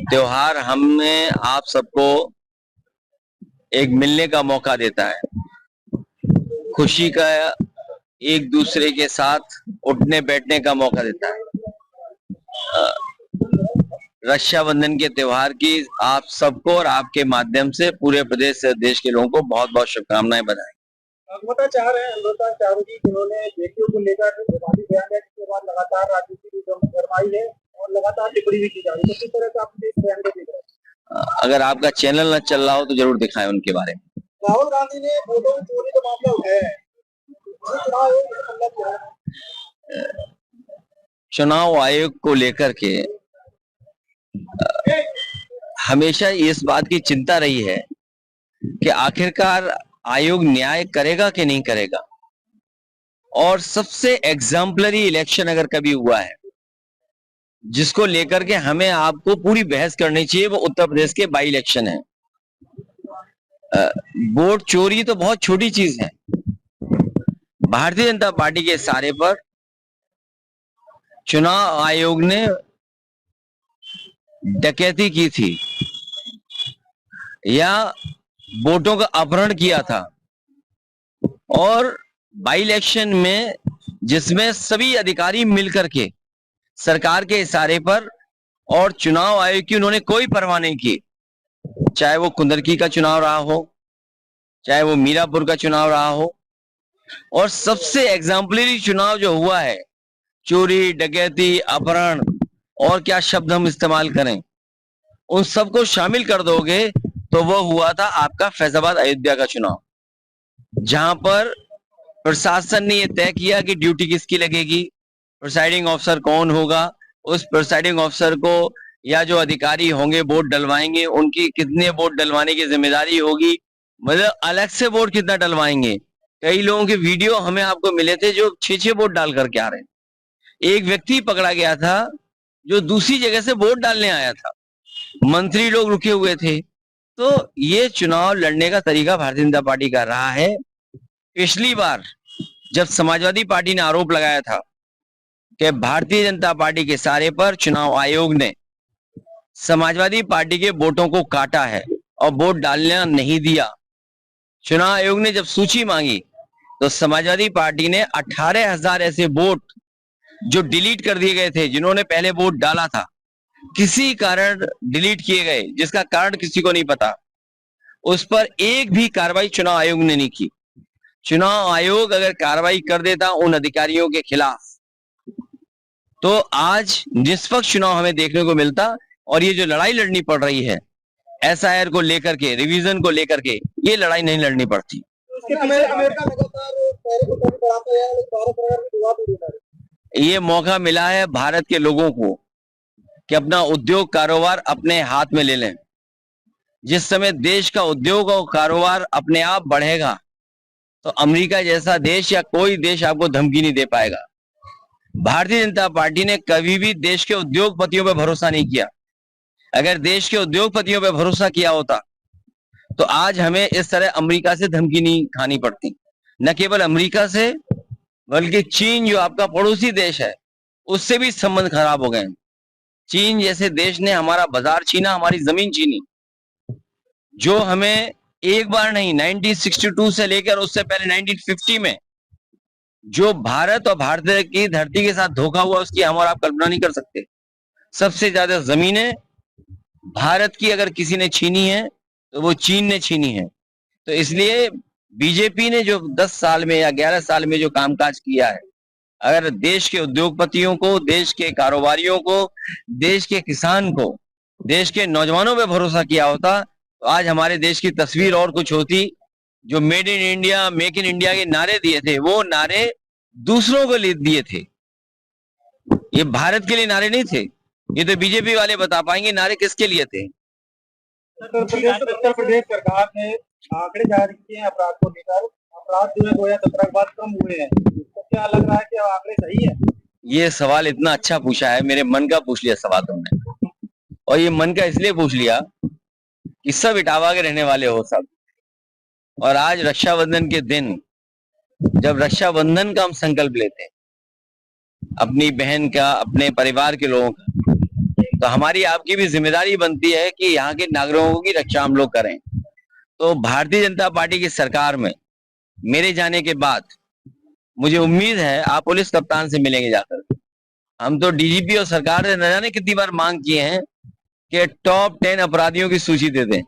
त्योहार हमें आप सबको एक मिलने का मौका देता है, खुशी का एक दूसरे के साथ उठने बैठने का मौका देता है। रक्षाबंधन के त्योहार की आप सबको और आपके माध्यम से पूरे प्रदेश से देश के लोगों को बहुत बहुत शुभकामनाएं बधाई। अमृता चाह रहे जी जिन्होंने बेटियों को लेकर विवादी बयान दिया, जिसके बाद लगातार राजनीति की गरमाई है और लगातार टिप्पणी भी की जा रही है, तो किस तरह से आप इस बयान को देख रहे हैं? अगर आपका चैनल न चल रहा हो तो जरूर दिखाएं उनके बारे में। राहुल गांधी ने वोटों की चोरी का मामला उठाया है, चुनाव आयोग को लेकर के हमेशा इस बात की चिंता रही है कि आखिरकार आयोग न्याय करेगा कि नहीं करेगा। और सबसे एग्जाम्पलरी इलेक्शन अगर कभी हुआ है जिसको लेकर के हमें आपको पूरी बहस करनी चाहिए, वो उत्तर प्रदेश के बाई इलेक्शन है। वोट चोरी तो बहुत छोटी चीज है। भारतीय जनता पार्टी के इशारे पर चुनाव आयोग ने डकैती की थी या वोटों का अपहरण किया था, और बाई इलेक्शन में जिसमें सभी अधिकारी मिलकर के सरकार के इशारे पर और चुनाव आयोग की उन्होंने कोई परवाह नहीं की, चाहे वो कुंदरकी का चुनाव रहा हो, चाहे वो मीरापुर का चुनाव रहा हो, और सबसे एग्जाम्पलरी चुनाव जो हुआ है, चोरी डकैती अपहरण और क्या शब्द हम इस्तेमाल करें, उन सबको शामिल कर दोगे तो वो हुआ था आपका फैजाबाद अयोध्या का चुनाव, जहां पर प्रशासन ने यह तय किया कि ड्यूटी किसकी लगेगी, प्रिसाइडिंग ऑफिसर कौन होगा, उस प्रिसाइडिंग ऑफिसर को या जो अधिकारी होंगे वोट डलवाएंगे उनकी कितने वोट डलवाने की जिम्मेदारी होगी, मतलब अलग से वोट कितना डलवाएंगे। कई लोगों के वीडियो हमें आपको मिले थे जो 6-6 वोट डाल करके आ रहे हैं। एक व्यक्ति पकड़ा गया था जो दूसरी जगह से वोट डालने आया था, मंत्री लोग रुके हुए थे। तो ये चुनाव लड़ने का तरीका भारतीय जनता पार्टी का रहा है। पिछली बार जब समाजवादी पार्टी ने आरोप लगाया था कि भारतीय जनता पार्टी के इशारे पर चुनाव आयोग ने समाजवादी पार्टी के वोटों को काटा है और वोट डालना नहीं दिया, चुनाव आयोग ने जब सूची मांगी तो समाजवादी पार्टी ने 18,000 ऐसे वोट जो डिलीट कर दिए गए थे, जिन्होंने पहले वोट डाला था, किसी कारण डिलीट किए गए, जिसका कारण किसी को नहीं पता, उस पर एक भी कार्रवाई चुनाव आयोग ने नहीं की। चुनाव आयोग अगर कार्रवाई कर देता उन अधिकारियों के खिलाफ तो आज निष्पक्ष चुनाव हमें देखने को मिलता, और ये जो लड़ाई लड़नी पड़ रही है एसआईआर को लेकर के, रिवीजन को लेकर के, ये लड़ाई नहीं लड़नी पड़ती। ये मौका मिला है भारत के लोगों को कि अपना उद्योग कारोबार अपने हाथ में ले लें। जिस समय देश का उद्योग और कारोबार अपने आप बढ़ेगा तो अमेरिका जैसा देश या कोई देश आपको धमकी नहीं दे पाएगा। भारतीय जनता पार्टी ने कभी भी देश के उद्योगपतियों पर भरोसा नहीं किया। अगर देश के उद्योगपतियों पर भरोसा किया होता तो आज हमें इस तरह अमेरिका से धमकी नहीं खानी पड़ती। न केवल अमेरिका से बल्कि चीन जो आपका पड़ोसी देश है उससे भी संबंध खराब हो गए। चीन जैसे देश ने हमारा बाजार छीना, हमारी जमीन छीनी, जो हमें एक बार नहीं 1962 से लेकर उससे पहले 1950 में जो भारत और भारत की धरती के साथ धोखा हुआ उसकी हम और आप कल्पना नहीं कर सकते। सबसे ज्यादा जमीनें भारत की अगर किसी ने छीनी है तो वो चीन ने छीनी है। तो इसलिए बीजेपी ने जो 10 साल में या 11 साल में जो कामकाज किया है, अगर देश के उद्योगपतियों को, देश के कारोबारियों को, देश के किसान को, देश के नौजवानों पे भरोसा किया होता तो आज हमारे देश की तस्वीर और कुछ होती। जो made in India, make in India के नारे दिए थे वो नारे दूसरों को दिए थे, ये भारत के लिए नारे नहीं थे। ये तो बीजेपी वाले बता पाएंगे नारे किसके लिए थे। उत्तर प्रदेश सरकार ने आंकड़े जारी किए हैं अपराध को लेकर, अपराध जो है 2017 के बाद कम हुए हैं, तो क्या लग रहा है कि आंकड़े सही है? ये सवाल इतना अच्छा पूछा है, मेरे मन का पूछ लिया सवाल तुमने, और ये मन का इसलिए पूछ लिया कि सब इटावा के रहने वाले हो सब, और आज रक्षाबंधन के दिन जब रक्षाबंधन का हम संकल्प लेते हैं अपनी बहन का, अपने परिवार के लोगों का, तो हमारी आपकी भी जिम्मेदारी बनती है कि यहाँ के नागरिकों की रक्षा हम लोग करें। तो भारतीय जनता पार्टी की सरकार में मेरे जाने के बाद मुझे उम्मीद है आप पुलिस कप्तान से मिलेंगे जाकर। हम तो डीजीपी और सरकार ने न जाने कितनी बार मांग किए हैं कि टॉप 10 अपराधियों की सूची दे दें।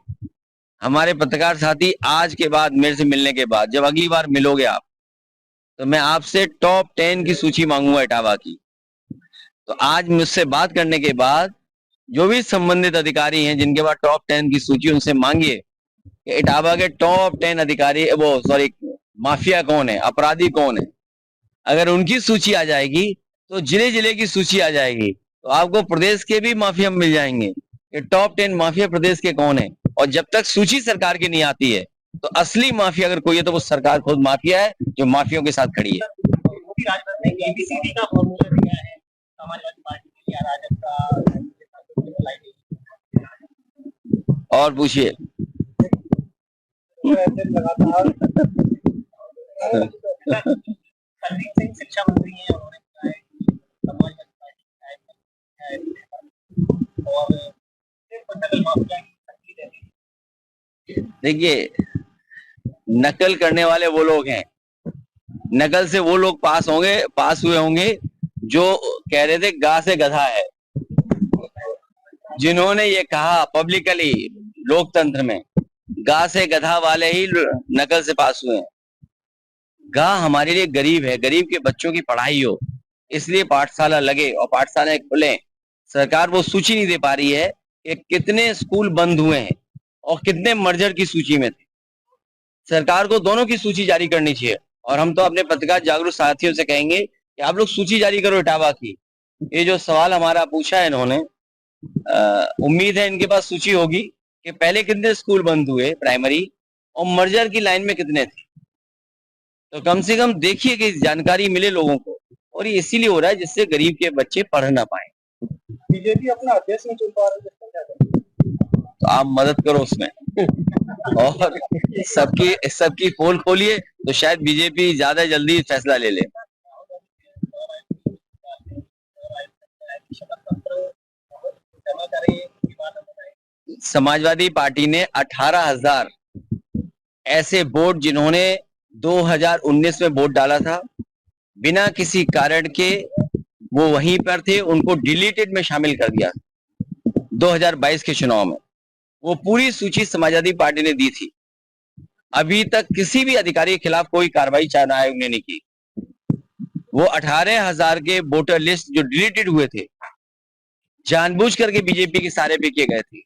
हमारे पत्रकार साथी आज के बाद मेरे से मिलने के बाद जब अगली बार मिलोगे आप, तो मैं आपसे टॉप 10 की सूची मांगूंगा इटावा की। तो आज मुझसे बात करने के बाद जो भी संबंधित अधिकारी हैं जिनके पास टॉप 10 की सूची, उनसे मांगिए कि इटावा के टॉप 10 अधिकारी माफिया कौन है, अपराधी कौन है। अगर उनकी सूची आ जाएगी तो जिले जिले की सूची आ जाएगी, तो आपको प्रदेश के भी माफिया मिल जाएंगे कि टॉप 10 माफिया प्रदेश के कौन है। और जब तक सूची सरकार की नहीं आती है तो असली माफिया अगर कोई है तो वो सरकार खुद माफिया है जो माफियों के साथ खड़ी है। मोदी राजभर ने एबीसीडी का फॉर्मूला दिया है समाजवादी पार्टी के लिए, अराजकता और पूछिए। लगातार हरदीप सिंह शिक्षा मंत्री हैं, उन्होंने कहा है कि समाजवादी पार्टी और नकल माफिया की शक्ति रहती है। देखिए, नकल करने वाले वो लोग हैं, नकल से वो लोग पास हुए होंगे जो कह रहे थे गा से गधा है, जिन्होंने ये कहा पब्लिकली लोकतंत्र में, गा से गधा वाले ही नकल से पास हुए हैं। गा हमारे लिए गरीब है, गरीब के बच्चों की पढ़ाई हो, इसलिए पाठशाला लगे और पाठशालाएं खुले। सरकार वो सूची नहीं दे पा रही है कि कितने स्कूल बंद हुए हैं और कितने मर्जर की सूची में थे। सरकार को दोनों की सूची जारी करनी चाहिए और हम तो अपने पत्रकार जागरूक साथियों से कहेंगे कि आप लोग सूची जारी करो इटावा की। ये जो सवाल हमारा पूछा है इन्होंने, उम्मीद है इनके पास सूची होगी कि पहले कितने स्कूल बंद हुए प्राइमरी और मर्जर की लाइन में कितने थे। तो कम से कम देखिए कि जानकारी मिले लोगों को, और ये इसीलिए हो रहा है जिससे गरीब के बच्चे पढ़ ना पाए। बीजेपी अपना अध्यक्ष नहीं चुन पा रही, तो आप मदद करो उसमें और सबकी पोल खोलिए तो शायद बीजेपी ज्यादा जल्दी फैसला ले ले। समाजवादी पार्टी ने 18,000 ऐसे वोट जिन्होंने 2019 में वोट डाला था बिना किसी कारण के, वो वहीं पर थे, उनको डिलीटेड में शामिल कर दिया 2022 के चुनाव में। वो पूरी सूची समाजवादी पार्टी ने दी थी। अभी तक किसी भी अधिकारी के खिलाफ कोई कार्रवाई चुनाव आयोग ने नहीं की। वो 18,000 के वोटर लिस्ट जो डिलीटेड हुए थे, जानबूझ करके बीजेपी के सारे पे किए गए थे,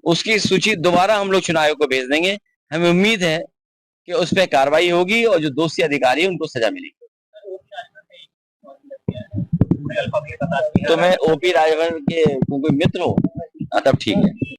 उसकी सूची दोबारा हम लोग चुनाव आयोग को भेज देंगे। हमें उम्मीद है कि उस पर कार्रवाई होगी और जो दोषी अधिकारी है उनको सजा मिलेगी। तो मैं ओपी राजभर के कोई मित्र हो, तब ठीक है।